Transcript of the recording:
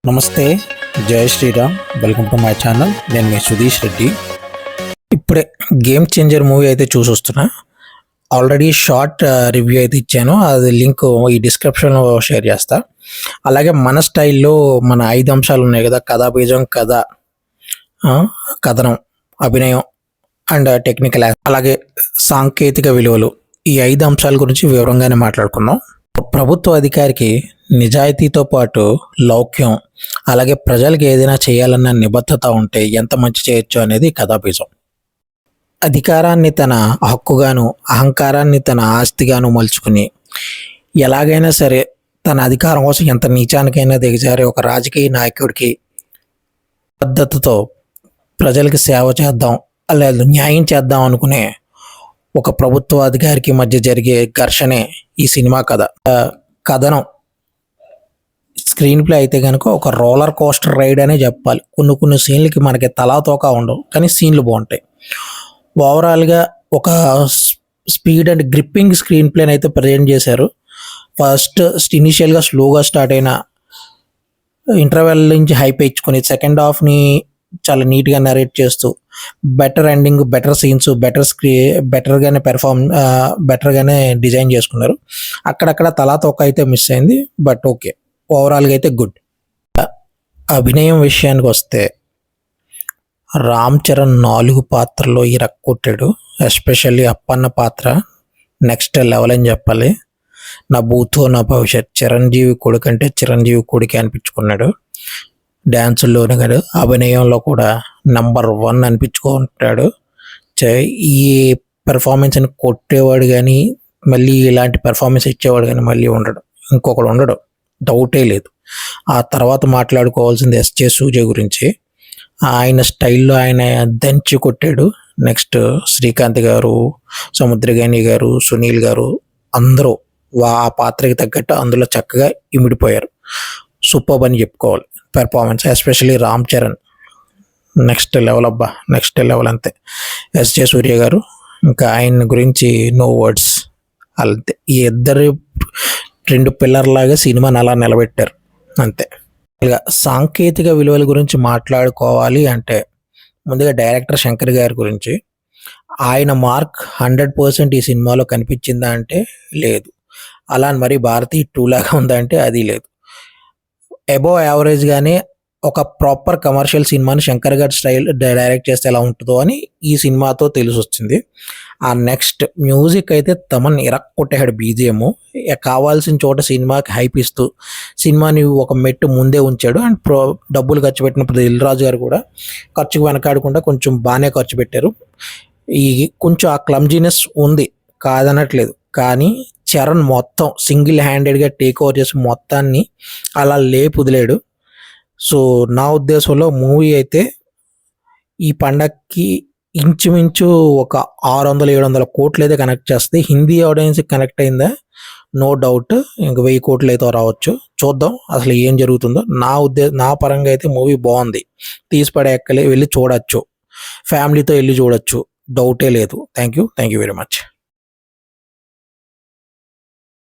నమస్తే, Jai Shri Ram. Welcome to my channel. నేను మీ సుధీష్ రెడ్డి. ఇప్పుడే గేమ్ చేంజర్ మూవీ అయితే చూసి వస్తున్నా. ఆల్రెడీ షార్ట్ రివ్యూ అయితే ఇచ్చాను, అది లింక్ ఈ డిస్క్రిప్షన్లో షేర్ చేస్తా. అలాగే మన స్టైల్లో మన 5 అంశాలు ఉన్నాయి కదా, కథాబీజం, కథనం, అభినయం అండ్ టెక్నికల్, అలాగే సాంకేతిక విలువలు, ఈ 5 అంశాల గురించి వివరంగానే మాట్లాడుకుందాం. ప్రభుత్వ అధికారికి నిజాయితీతో పాటు లౌక్యం, అలాగే ప్రజలకు ఏదైనా చేయాలన్న నిబద్ధత ఉంటే ఎంత మంచి చేయొచ్చు అనేది కథాబీజం. అధికారాన్ని తన హక్కుగాను, అహంకారాన్ని తన ఆస్తిగాను మలుచుకుని ఎలాగైనా సరే తన అధికారం కోసం ఎంత నీచానికైనా దిగజారే ఒక రాజకీయ నాయకుడికి పద్ధతితో ప్రజలకి సేవ చేద్దాం, లేదా న్యాయం చేద్దాం అనుకునే ఒక ప్రభుత్వ అధికారికి మధ్య జరిగే ఘర్షణే ఈ సినిమా కథ. కథనం స్క్రీన్ ప్లే అయితే కనుక ఒక రోలర్ కోస్టర్ రైడ్ అనే చెప్పాలి. కొన్ని సీన్లకి మనకి తలాతోక ఉండవు, కానీ సీన్లు బాగుంటాయి. ఓవరాల్గా ఒక స్పీడ్ అండ్ గ్రిప్పింగ్ స్క్రీన్ ప్లేని అయితే ప్రజెంట్ చేశారు. ఫస్ట్ ఇనిషియల్గా స్లోగా స్టార్ట్ అయిన ఇంటర్వెల్ నుంచి హైప్ ఇచ్చుకొని సెకండ్ హాఫ్ని చాలా నీట్గా నరేట్ చేస్తూ బెటర్ ఎండింగ్, బెటర్ సీన్స్, బెటర్గానే డిజైన్ చేసుకున్నారు. అక్కడక్కడ తలాతోక అయితే మిస్ అయింది, బట్ ఓకే, ఓవరాల్గా అయితే గుడ్. అభినయం విషయానికి వస్తే రామ్ చరణ్ 4 పాత్రలో ఇరక్కొట్టాడు. ఎస్పెషల్లీ అప్పన్న పాత్ర నెక్స్ట్ లెవెల్ అని చెప్పాలి. నా భూతో నా భవిష్యత్, చిరంజీవి కొడుకు అంటే చిరంజీవి కొడుకే అనిపించుకున్నాడు. డ్యాన్సుల్లోనే కాదు, అభినయంలో కూడా నంబర్ 1 అనిపించుకుంటాడు. ఈ పెర్ఫార్మెన్స్ని కొట్టేవాడు కానీ, మళ్ళీ ఇలాంటి పెర్ఫార్మెన్స్ ఇచ్చేవాడు కానీ మళ్ళీ ఇంకొకడు ఉండడు, డౌటే లేదు. ఆ తర్వాత మాట్లాడుకోవాల్సింది ఎస్జే సూర్య గురించి. ఆయన స్టైల్లో ఆయన దంచి కొట్టాడు. నెక్స్ట్ శ్రీకాంత్ గారు, సముద్రగాని గారు, సునీల్ గారు అందరూ ఆ పాత్రకి తగ్గట్టు అందులో చక్కగా ఇమిడిపోయారు. సూపర్ అని చెప్పుకోవాలి performance. Especially Ram Charan next level, next level అంతే. ఎస్జే సూర్య గారు ఇంకా ఆయన గురించి నో వర్డ్స్. అంతే, ఈ ఇద్దరు 2 పిల్లర్లాగా సినిమాని అలా నిలబెట్టారు అంతే. సాంకేతిక విలువల గురించి మాట్లాడుకోవాలి అంటే ముందుగా డైరెక్టర్ శంకర్ గారి గురించి. ఆయన మార్క్ 100% ఈ సినిమాలో కనిపించిందా అంటే లేదు. అలా మరి భారతీ 2 లాగా ఉందా అంటే అది లేదు. అబోవ్ యావరేజ్గానే ఒక ప్రాపర్ కమర్షియల్ సినిమాని శంకర్ గారి స్టైల్ డైరెక్ట్ చేస్తే ఎలా ఉంటుందో అని ఈ సినిమాతో తెలిసి వచ్చింది. ఆ నెక్స్ట్ మ్యూజిక్ అయితే తమన్ ఇరక్కొట్టేశాడు. బీజిఎం కావాల్సిన చోట సినిమాకి హైప్ ఇస్తూ సినిమాని ఒక మెట్టు ముందే ఉంచాడు. అండ్ డబ్బులు ఖర్చు పెట్టినప్పుడు దిల్ రాజు గారు కూడా ఖర్చుకు వెనకాడకుండా కొంచెం బాగానే ఖర్చు పెట్టారు. ఈ కొంచెం ఆ క్లమ్జీనెస్ ఉంది, కాదనట్లేదు, కానీ చరణ్ మొత్తం సింగిల్ హ్యాండెడ్గా టేక్ ఓవర్ చేసి మొత్తాన్ని అలా లేపుదిలేడు. సో నా ఉద్దేశంలో మూవీ అయితే ఈ పండగకి ఇంచుమించు ఒక 600-700 కోట్లు అయితే కనెక్ట్ చేస్తుంది. హిందీ ఆడియన్స్కి కనెక్ట్ అయిందా నో డౌట్, ఇంక 1000 కోట్లు అయితే రావచ్చు. చూద్దాం అసలు ఏం జరుగుతుందో. నా పరంగా అయితే మూవీ బాగుంది, తీసి పడేక్కలే, వెళ్ళి చూడొచ్చు, ఫ్యామిలీతో వెళ్ళి చూడొచ్చు, డౌటే లేదు. Thank you very much.